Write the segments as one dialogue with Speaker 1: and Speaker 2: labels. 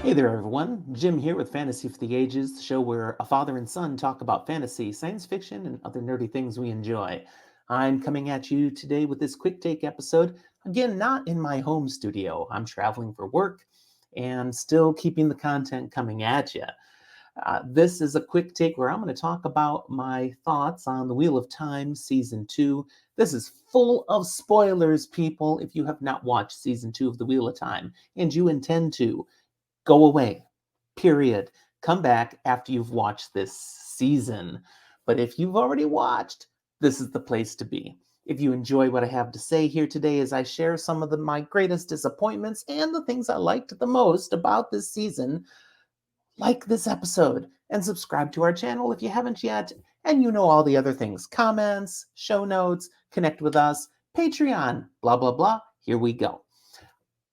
Speaker 1: Hey there, everyone. Jim here with Fantasy for the Ages, the show where a father and son talk about fantasy, science fiction, and other nerdy things we enjoy. I'm coming at you today with this quick take episode. Again, not in my home studio. I'm traveling for work and still keeping the content coming at you. This is a quick take where I'm going to talk about my thoughts on The Wheel of Time Season 2. This is full of spoilers, people, if you have not watched Season 2 of The Wheel of Time and you intend to. Go away, period. Come back after you've watched this season. But if you've already watched, this is the place to be. If you enjoy what I have to say here today as I share some of my greatest disappointments and the things I liked the most about this season, like this episode and subscribe to our channel if you haven't yet. And you know all the other things: comments, show notes, connect with us, Patreon, blah, blah, blah. Here we go.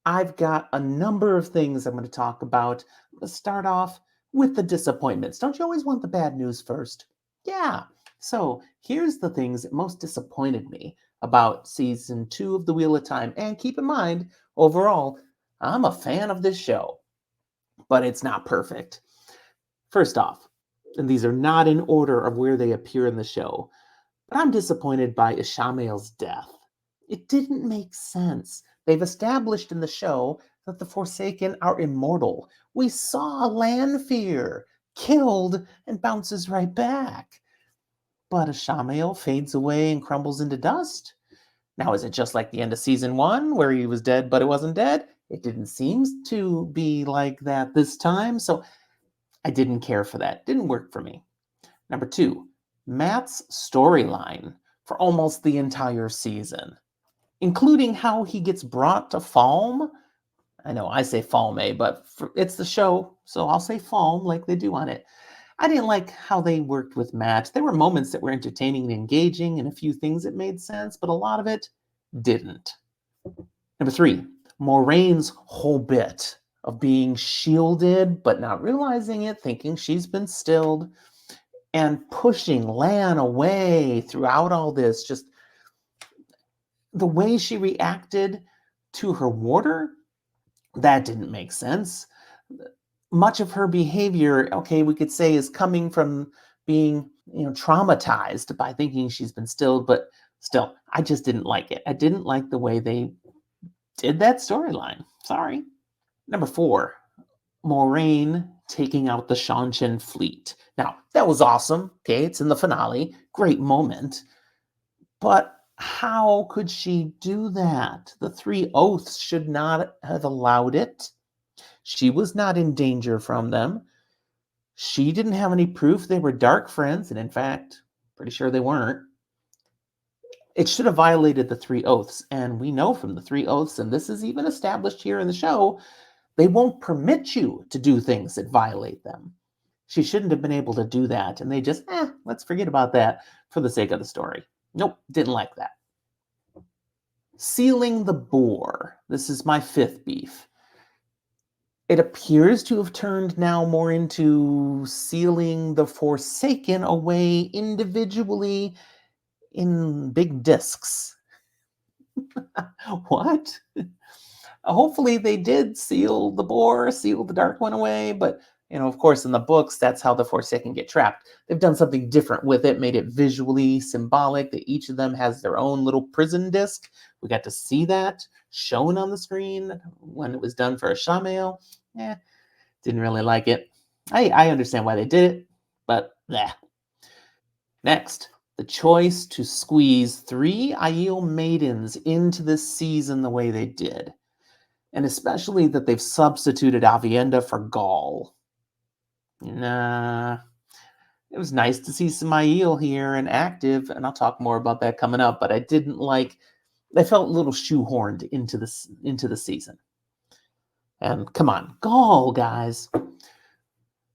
Speaker 1: I've got a number of things I'm going to talk about. Let's start off with the disappointments. Don't you always want the bad news first? Yeah. So here's the things that most disappointed me about season 2 of The Wheel of Time. And keep in mind, overall, I'm a fan of this show, but it's not perfect. First off, and these are not in order of where they appear in the show, but I'm disappointed by Ishamael's death. It didn't make sense. They've established in the show that the Forsaken are immortal. We saw Lanfear killed and bounces right back. But Ishamael fades away and crumbles into dust. Now, is it just like the end of season 1 where he was dead but it wasn't dead? It didn't seem to be like that this time, so I didn't care for that. Didn't work for me. Number 2, Matt's storyline for almost the entire season, including how he gets brought to Falm. I know I say Falme, but it's the show, so I'll say Falm like they do on it. I didn't like how they worked with Matt. There were moments that were entertaining and engaging and a few things that made sense, but a lot of it didn't. Number 3, Moraine's whole bit of being shielded but not realizing it, thinking she's been stilled, and pushing Lan away throughout all this. Just the way she reacted to her warder, that didn't make sense. Much of her behavior, okay, we could say is coming from being, traumatized by thinking she's been stilled, but still, I just didn't like it. I didn't like the way they did that storyline. Sorry. Number 4, Moraine taking out the Shanshan fleet. Now, that was awesome. Okay, it's in the finale. Great moment. But how could she do that? The 3 oaths should not have allowed it. She was not in danger from them. She didn't have any proof they were dark friends, and in fact, pretty sure they weren't. It should have violated the 3 oaths, and we know from the 3 oaths, and this is even established here in the show, they won't permit you to do things that violate them. She shouldn't have been able to do that, and they just, let's forget about that for the sake of the story. Nope, didn't like that. Sealing the boar. This is my 5th beef. It appears to have turned now more into sealing the Forsaken away individually in big discs. What? Hopefully they did seal the boar, seal the Dark One away, but of course, in the books, that's how the Forsaken get trapped. They've done something different with it, made it visually symbolic that each of them has their own little prison disc. We got to see that shown on the screen when it was done for Ishamael. Didn't really like it. I understand why they did it, but bleh. Next, the choice to squeeze 3 Aiel maidens into this season the way they did. And especially that they've substituted Avienda for Gaul. Nah. It was nice to see some Aiel here and active, and I'll talk more about that coming up, but I felt a little shoehorned into the season. And come on, Gaul, guys.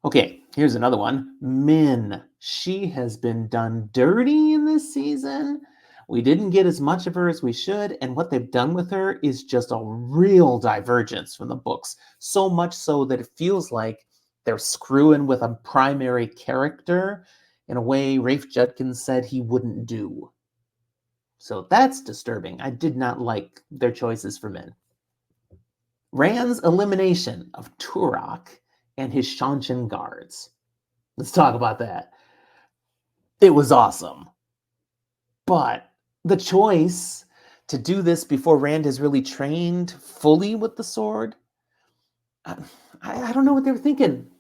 Speaker 1: Okay, here's another one. Min. She has been done dirty in this season. We didn't get as much of her as we should, and what they've done with her is just a real divergence from the books. So much so that it feels like they're screwing with a primary character in a way Rafe Judkins said he wouldn't do. So that's disturbing. I did not like their choices for Min. Rand's elimination of Turok and his Shanshan guards. Let's talk about that. It was awesome. But the choice to do this before Rand has really trained fully with the sword, I, I don't know what they were thinking.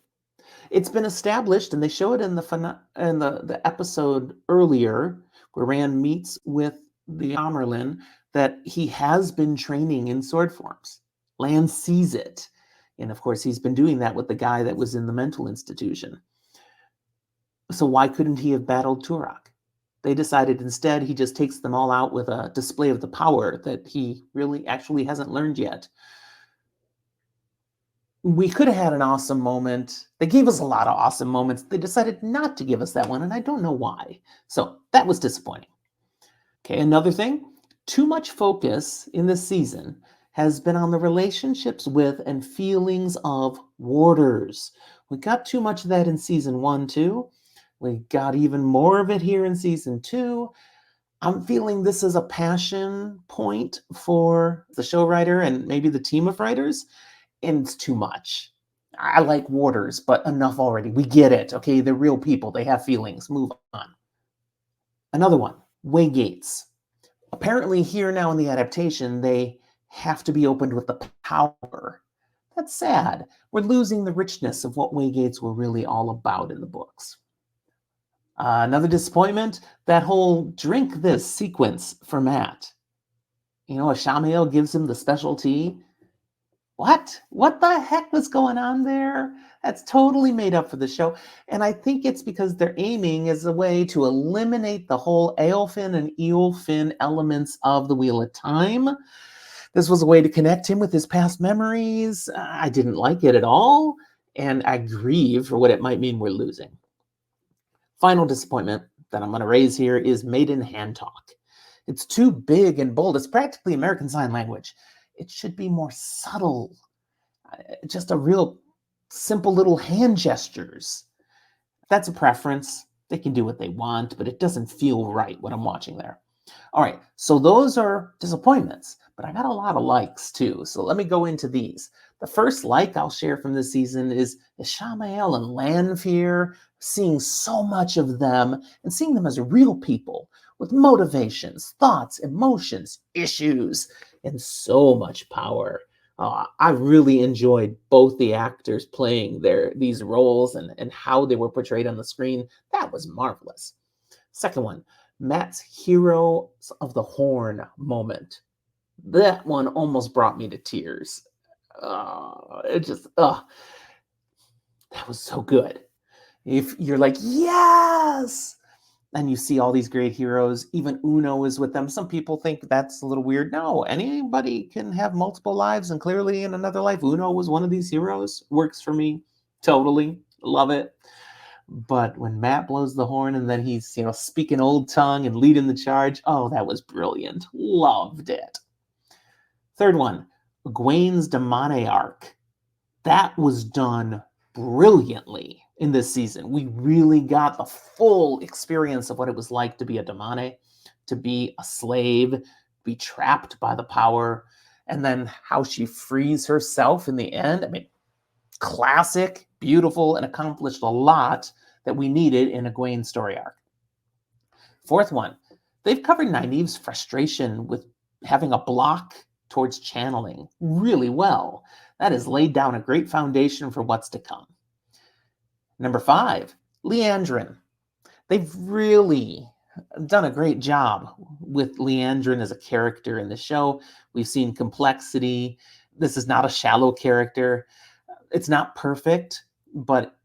Speaker 1: It's been established, and they show it in the episode earlier where Rand meets with the Amerlin, that he has been training in sword forms. Lan sees it, and of course he's been doing that with the guy that was in the mental institution. So why couldn't he have battled Turok? They decided instead he just takes them all out with a display of the power that he really actually hasn't learned yet. We could have had an awesome moment. They gave us a lot of awesome moments. They decided not to give us that one, and I don't know why. So that was disappointing. Okay, another thing, too much focus in this season has been on the relationships with and feelings of warders. We got too much of that in season 1, too. We got even more of it here in season 2. I'm feeling this is a passion point for the show writer and maybe the team of writers, and it's too much. I like warders, but enough already. We get it. Okay, they're real people. They have feelings. Move on. Another one, waygates. Apparently here now in the adaptation, they have to be opened with the power. That's sad. We're losing the richness of what waygates were really all about in the books. Another disappointment, that whole drink this sequence for Matt. You know, Ashamael gives him the special tea. What? What the heck was going on there? That's totally made up for the show. And I think it's because they're aiming as a way to eliminate the whole Eolfin and Eolfin elements of the Wheel of Time. This was a way to connect him with his past memories. I didn't like it at all, and I grieve for what it might mean we're losing. Final disappointment that I'm going to raise here is Maiden Hand Talk. It's too big and bold. It's practically American Sign Language. It should be more subtle. Just a real simple little hand gestures. That's a preference. They can do what they want, but it doesn't feel right what I'm watching there. All right, so those are disappointments, but I got a lot of likes too. So let me go into these. The first like I'll share from this season is Ishamael and Lanfear, seeing so much of them and seeing them as real people with motivations, thoughts, emotions, issues, and so much power. I really enjoyed both the actors playing these roles and how they were portrayed on the screen. That was marvelous. Second one, Matt's Hero of the Horn moment. That one almost brought me to tears. That was so good. If you're like, yes, and you see all these great heroes, even Uno is with them. Some people think that's a little weird. No, anybody can have multiple lives, and clearly in another life, Uno was one of these heroes. Works for me. Totally. Love it. But when Matt blows the horn and then he's, speaking old tongue and leading the charge, oh, that was brilliant. Loved it. Third one, Egwene's Damane arc. That was done brilliantly in this season. We really got the full experience of what it was like to be a Damane, to be a slave, be trapped by the power, and then how she frees herself in the end. I mean, classic, beautiful, and accomplished a lot that we needed in Egwene's story arc. Fourth one, they've covered Nynaeve's frustration with having a block towards channeling really well. That has laid down a great foundation for what's to come. Number 5, Leandrin. They've really done a great job with Leandrin as a character in the show. We've seen complexity. This is not a shallow character. It's not perfect, but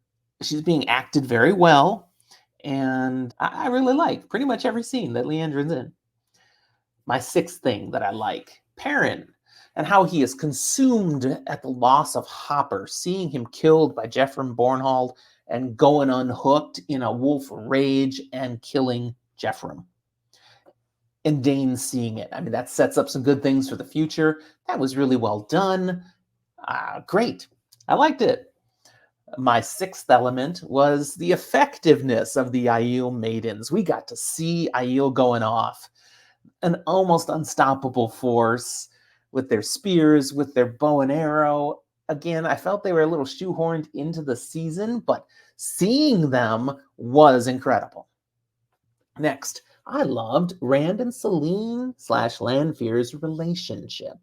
Speaker 1: she's being acted very well. And I really like pretty much every scene that Leandrin's in. My 6th thing that I like, Perrin, and how he is consumed at the loss of Hopper, seeing him killed by Jeffrey Bornhold and going unhooked in a wolf rage and killing Jeffrey. And Dane seeing it. I mean, that sets up some good things for the future. That was really well done. Great. I liked it. My 6th element was the effectiveness of the Aiel maidens. We got to see Aiel going off. An almost unstoppable force. with their spears, with their bow and arrow. Again, I felt they were a little shoehorned into the season, but seeing them was incredible. Next, I loved Rand and Celine slash Lanfear's relationship.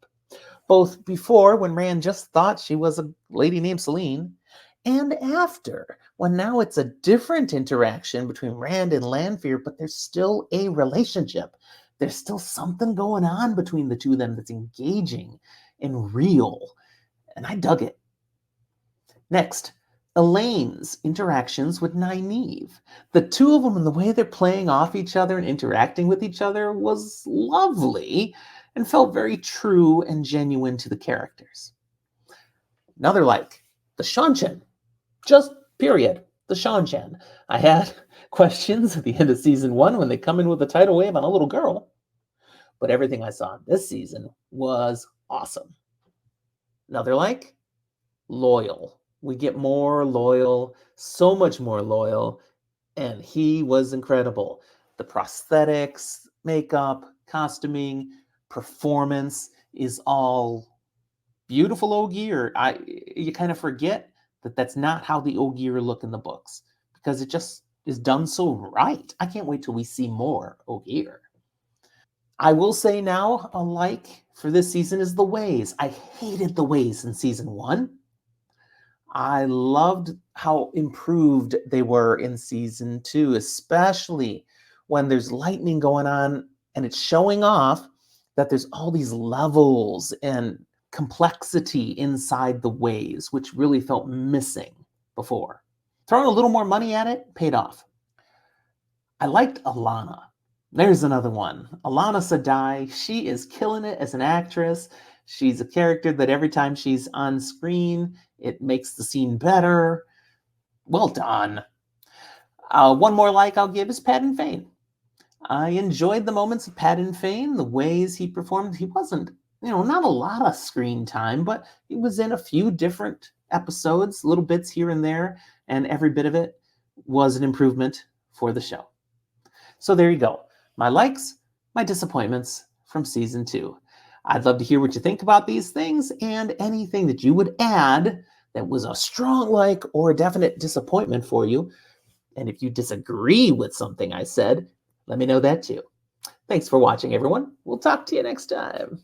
Speaker 1: Both before, when Rand just thought she was a lady named Celine, and after, when now it's a different interaction between Rand and Lanfear, but there's still a relationship. There's still something going on between the two of them that's engaging and real, and I dug it. Next, Elaine's interactions with Nynaeve. The two of them and the way they're playing off each other and interacting with each other was lovely and felt very true and genuine to the characters. Another like, the Shanchan. Just period. The Shanchan. I had questions at the end of season 1 when they come in with a tidal wave on a little girl, but everything I saw this season was awesome. Another like, loyal. We get more loyal, so much more loyal, and he was incredible. The prosthetics, makeup, costuming, performance is all beautiful Ogier. You kind of forget that that's not how the Ogier look in the books because it just is done so right. I can't wait till we see more Ogier. I will say now, a like for this season is the ways. I hated the ways in season 1. I loved how improved they were in season 2, especially when there's lightning going on and it's showing off that there's all these levels and complexity inside the ways, which really felt missing before. Throwing a little more money at it paid off. I liked Alana. There's another one. Alana Sadai. She is killing it as an actress. She's a character that every time she's on screen, it makes the scene better. Well done. One more like I'll give is Paddon Fane. I enjoyed the moments of Paddon Fane, the ways he performed. He wasn't, not a lot of screen time, but he was in a few different episodes, little bits here and there, and every bit of it was an improvement for the show. So there you go. My likes, my disappointments from season 2. I'd love to hear what you think about these things and anything that you would add that was a strong like or a definite disappointment for you. And if you disagree with something I said, let me know that too. Thanks for watching, everyone. We'll talk to you next time.